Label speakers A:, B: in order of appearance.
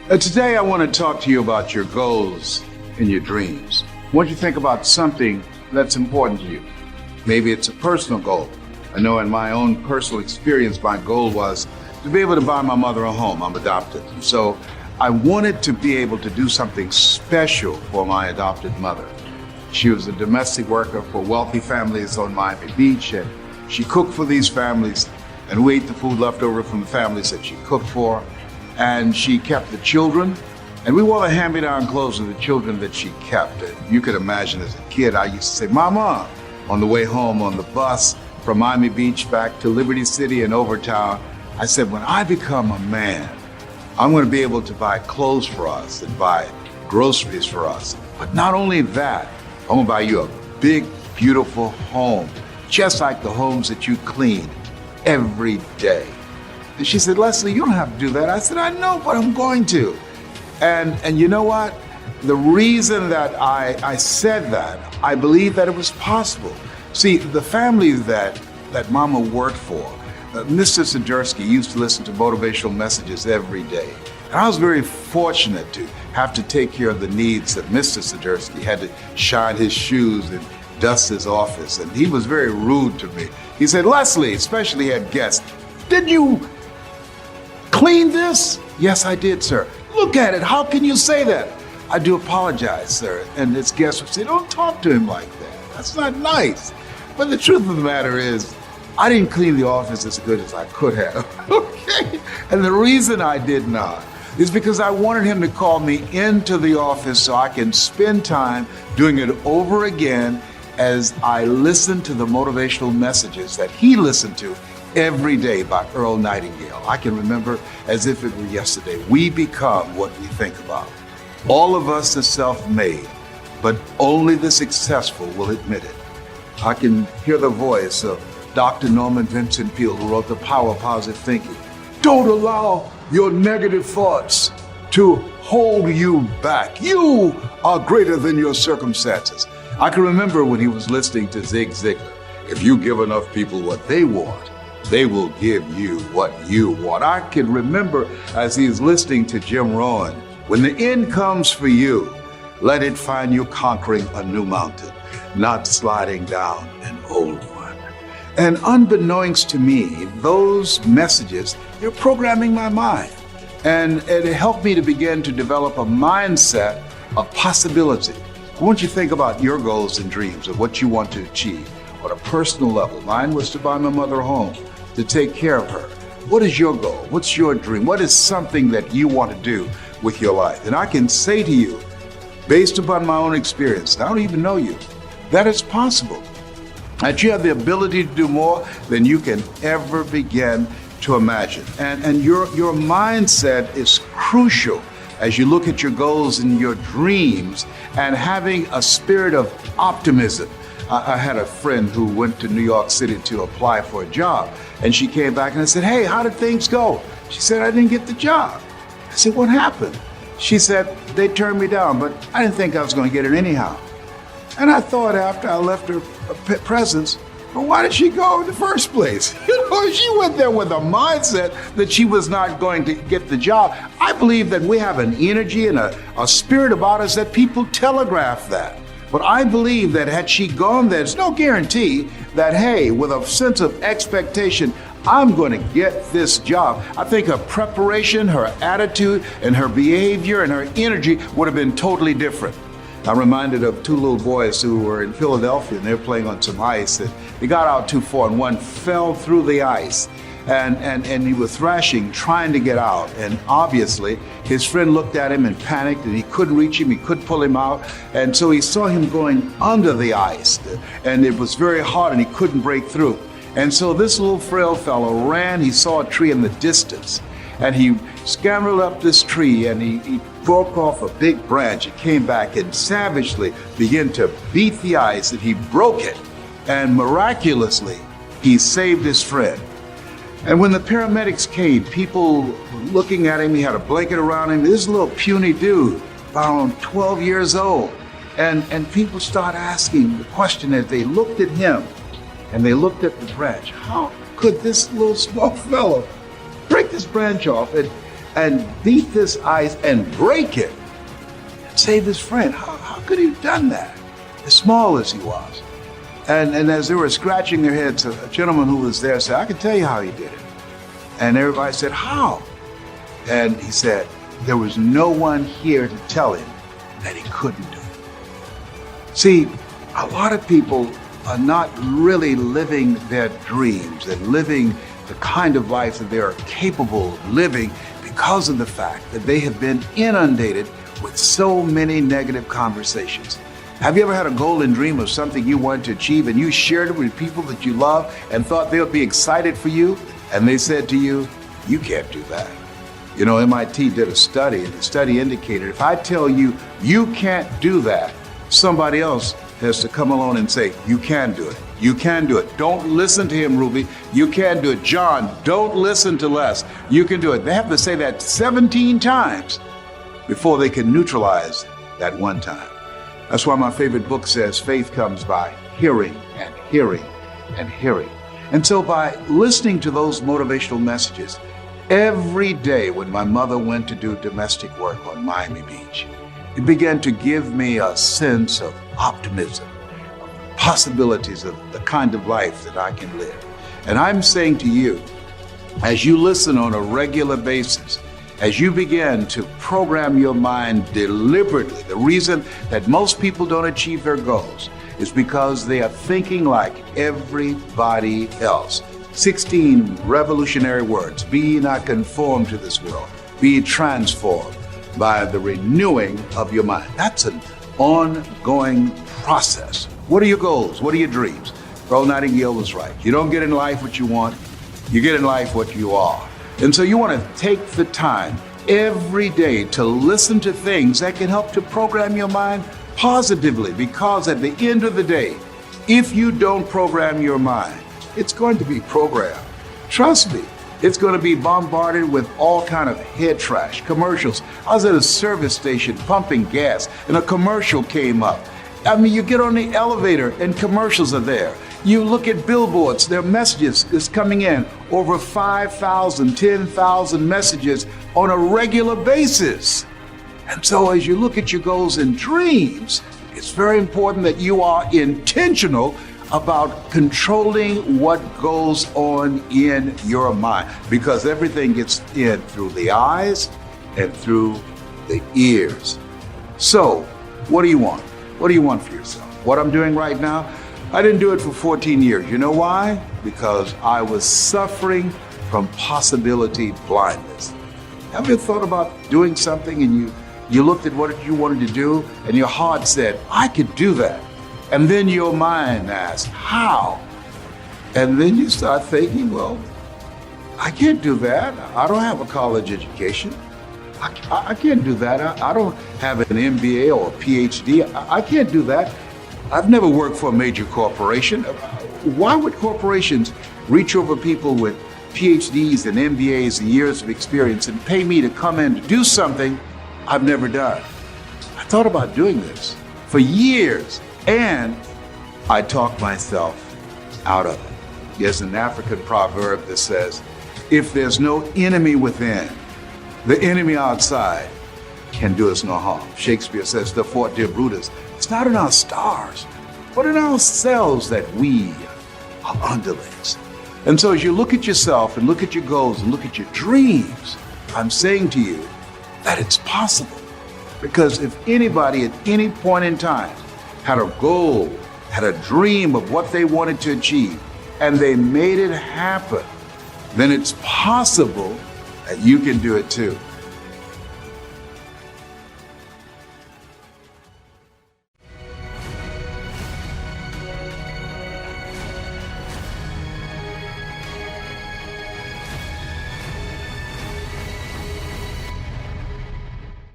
A: Today, I want to talk to you about your goals and your dreams. I want you to think about something that's important to you. Maybe it's a personal goal. I know in my own personal experience, my goal was to be able to buy my mother a home. I'm adopted. So I wanted to be able to do something special for my adopted mother. She was a domestic worker for wealthy families on Miami Beach, and she cooked for these families, and we ate the food left over from the families that she cooked for. And she kept the children, and we wore the hand-me-down clothes of the children that she kept. And you could imagine as a kid, I used to say, "Mama," on the way home on the bus from Miami Beach back to Liberty City and Overtown. I said, when I become a man, I'm going to be able to buy clothes for us and buy groceries for us. But not only that, I'm going to buy you a big, beautiful home, just like the homes that you clean every day. And she said, "Leslie, you don't have to do that." I said, "I know, but I'm going to." And you know what? The reason that I said that, I believe that it was possible. See, the families that Mama worked for, Mr. Sidursky used to listen to motivational messages every day. And I was very fortunate to have to take care of the needs of Mr. Sidursky. He had to shine his shoes and dust his office. And he was very rude to me. He said, "Leslie," especially he had guests, "did you clean this?" "Yes, I did, sir." "Look at it. How can you say that?" "I do apologize, sir." And his guests would say, "Don't talk to him like that. That's not nice." But the truth of the matter is, I didn't clean the office as good as I could have. Okay? And the reason I did not is because I wanted him to call me into the office so I can spend time doing it over again as I listened to the motivational messages that he listened to every day by Earl Nightingale. I can remember as if it were yesterday. We become what we think about. All of us are self-made, but only the successful will admit it. I can hear the voice of Dr. Norman Vincent Peale, who wrote The Power of Positive Thinking. Don't allow your negative thoughts to hold you back. You are greater than your circumstances. I can remember when he was listening to Zig Ziglar. If you give enough people what they want, they will give you what you want. I can remember as he's listening to Jim Rohn, when the end comes for you, let it find you conquering a new mountain, not sliding down an old one. And unbeknownst to me, those messages, they're programming my mind. And it helped me to begin to develop a mindset of possibility. I want you to think about your goals and dreams of what you want to achieve on a personal level. Mine was to buy my mother a home, to take care of her. What is your goal? What's your dream? What is something that you want to do with your life? And I can say to you, based upon my own experience, I don't even know you, that it's possible. That you have the ability to do more than you can ever begin to imagine. And your mindset is crucial as you look at your goals and your dreams and having a spirit of optimism. I had a friend who went to New York City to apply for a job, and she came back and I said, "Hey, how did things go?" She said, "I didn't get the job." I said, "What happened?" She said, "They turned me down, but I didn't think I was going to get it anyhow." And I thought after I left her presence, well, why did she go in the first place? She went there with a mindset that she was not going to get the job. I believe that we have an energy and a spirit about us that people telegraph that. But I believe that had she gone there, there's no guarantee that, hey, with a sense of expectation, I'm going to get this job. I think her preparation, her attitude, and her behavior and her energy would have been totally different. I'm reminded of two little boys who were in Philadelphia and they were playing on some ice, and they got out too far and one fell through the ice. And he was thrashing, trying to get out. And obviously, his friend looked at him and panicked, and he couldn't reach him, he couldn't pull him out. And so he saw him going under the ice, and it was very hard, and he couldn't break through. And so this little frail fellow ran, he saw a tree in the distance, and he scampered up this tree, and he broke off a big branch. It came back and savagely began to beat the ice, and he broke it. And miraculously, he saved his friend. And when the paramedics came, people were looking at him. He had a blanket around him. This little puny dude, about 12 years old. And people started asking the question as they looked at him and they looked at the branch. How could this little small fellow break this branch off? and beat this ice and break it and save his friend. How could he have done that? As small as he was. And as they were scratching their heads, a gentleman who was there said, I can tell you how he did it. And everybody said, how? And he said, there was no one here to tell him that he couldn't do it. See, a lot of people are not really living their dreams and living the kind of life that they are capable of living because of the fact that they have been inundated with so many negative conversations. Have you ever had a goal and dream of something you wanted to achieve and you shared it with people that you love and thought they would be excited for you? And they said to you, you can't do that. You know, MIT did a study, and the study indicated if I tell you, you can't do that, somebody else has to come along and say, you can do it. You can do it. Don't listen to him, Ruby. You can do it. John, don't listen to Les. You can do it. They have to say that 17 times before they can neutralize that one time. That's why my favorite book says faith comes by hearing and hearing and hearing. And so by listening to those motivational messages, every day when my mother went to do domestic work on Miami Beach, it began to give me a sense of optimism, of possibilities of the kind of life that I can live. And I'm saying to you, as you listen on a regular basis, as you begin to program your mind deliberately, the reason that most people don't achieve their goals is because they are thinking like everybody else. 16 revolutionary words. Be ye not conformed to this world. Be ye transformed by the renewing of your mind. That's an ongoing process. What are your goals? What are your dreams? Earl Nightingale was right. You don't get in life what you want. You get in life what you are. And so you want to take the time every day to listen to things that can help to program your mind positively, because at the end of the day, if you don't program your mind, it's going to be programmed. Trust me, it's going to be bombarded with all kind of head trash, commercials. I was at a service station pumping gas and a commercial came up. I mean, you get on the elevator and commercials are there. You look at billboards, their messages is coming in, over 5,000, 10,000 messages on a regular basis. And so as you look at your goals and dreams, it's very important that you are intentional about controlling what goes on in your mind, because everything gets in through the eyes and through the ears. So, what do you want? What do you want for yourself? What I'm doing right now, I didn't do it for 14 years. You know why? Because I was suffering from possibility blindness. Have you thought about doing something and you looked at what you wanted to do and your heart said, I could do that. And then your mind asked, how? And then you start thinking, well, I can't do that. I don't have a college education. I can't do that. I don't have an MBA or a PhD. I can't do that. I've never worked for a major corporation. Why would corporations reach over people with PhDs and MBAs and years of experience and pay me to come in to do something I've never done? I thought about doing this for years, and I talked myself out of it. There's an African proverb that says, if there's no enemy within, the enemy outside can do us no harm. Shakespeare says, therefore, dear Brutus, it's not in our stars, but in ourselves that we are underlings. And so as you look at yourself and look at your goals and look at your dreams, I'm saying to you that it's possible. Because if anybody at any point in time had a goal, had a dream of what they wanted to achieve, and they made it happen, then it's possible that you can do it too.